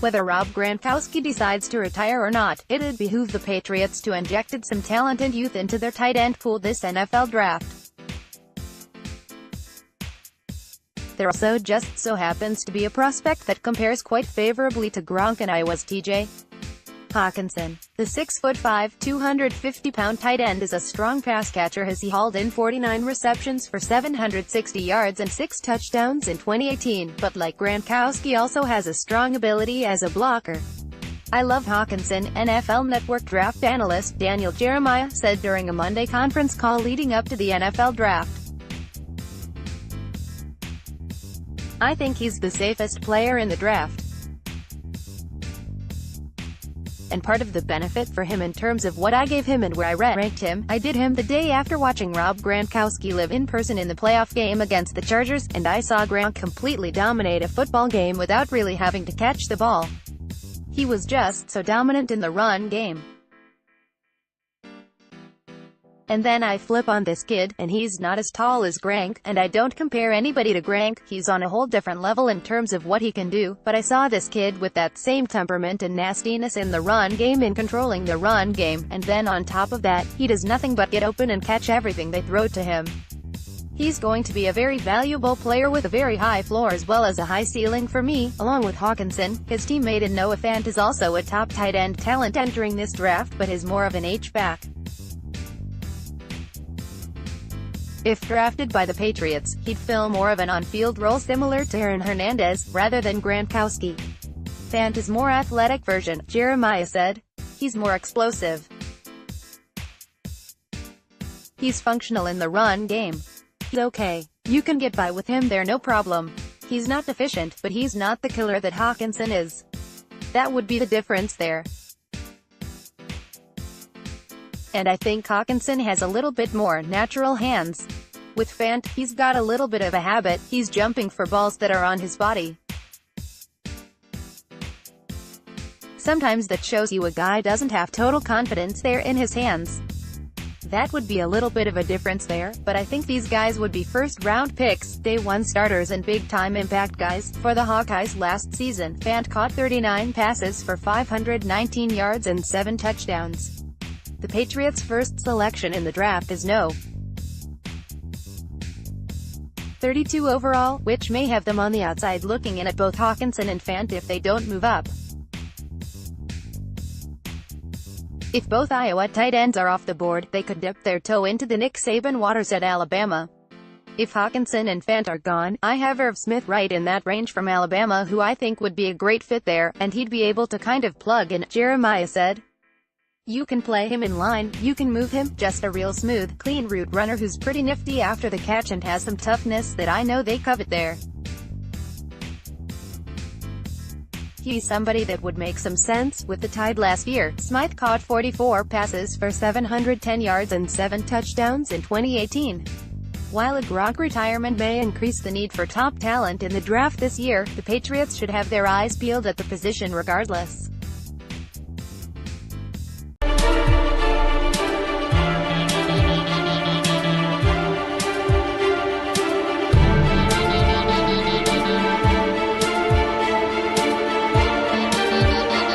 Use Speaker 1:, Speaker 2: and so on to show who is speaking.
Speaker 1: Whether Rob Gronkowski decides to retire or not, it'd behoove the Patriots to injected some talented youth into their tight end pool this NFL draft. There also just so happens to be a prospect that compares quite favorably to Gronk and Iowa's TJ Hockenson. The 6'5", 250-pound tight end is a strong pass catcher as he hauled in 49 receptions for 760 yards and 6 touchdowns in 2018, but like Gronkowski also has a strong ability as a blocker. "I love Hockenson," NFL Network draft analyst Daniel Jeremiah said during a Monday conference call leading up to the NFL draft. "I think he's the safest player in the draft. And part of the benefit for him in terms of what I gave him and where I ranked him, I did him the day after watching Rob Gronkowski live in person in the playoff game against the Chargers, and I saw Gronk completely dominate a football game without really having to catch the ball. He was just so dominant in the run game. And then I flip on this kid, and he's not as tall as Gronk, and I don't compare anybody to Gronk, he's on a whole different level in terms of what he can do, but I saw this kid with that same temperament and nastiness in the run game in controlling the run game, and then on top of that, he does nothing but get open and catch everything they throw to him. He's going to be a very valuable player with a very high floor as well as a high ceiling for me." Along with Hockenson, his teammate Noah Fant is also a top tight end talent entering this draft, but is more of an H-back. If drafted by the Patriots, he'd fill more of an on-field role similar to Aaron Hernandez, rather than Gronkowski. Fant is more athletic version, Jeremiah said. "He's more explosive. He's functional in the run game. He's okay. You can get by with him there no problem. He's not deficient, but he's not the killer that Hockenson is. That would be the difference there. And I think Hockenson has a little bit more natural hands. With Fant, he's got a little bit of a habit, he's jumping for balls that are on his body. Sometimes that shows you a guy doesn't have total confidence there in his hands. That would be a little bit of a difference there, but I think these guys would be first-round picks, day one starters and big-time impact guys." For the Hawkeyes last season, Fant caught 39 passes for 519 yards and 7 touchdowns. The Patriots' first selection in the draft is No. 32 overall, which may have them on the outside looking in at both Hockenson and Fant if they don't move up. If both Iowa tight ends are off the board, they could dip their toe into the Nick Saban waters at Alabama. If Hockenson and Fant are gone, I have Irv Smith right in that range from Alabama who I think would be a great fit there, and he'd be able to kind of plug in," Jeremiah said. "You can play him in line, you can move him, just a real smooth, clean route runner who's pretty nifty after the catch and has some toughness that I know they covet there. He's somebody that would make some sense." With the Tide last year, Smythe caught 44 passes for 710 yards and 7 touchdowns in 2018. While a Gronk retirement may increase the need for top talent in the draft this year, the Patriots should have their eyes peeled at the position regardless.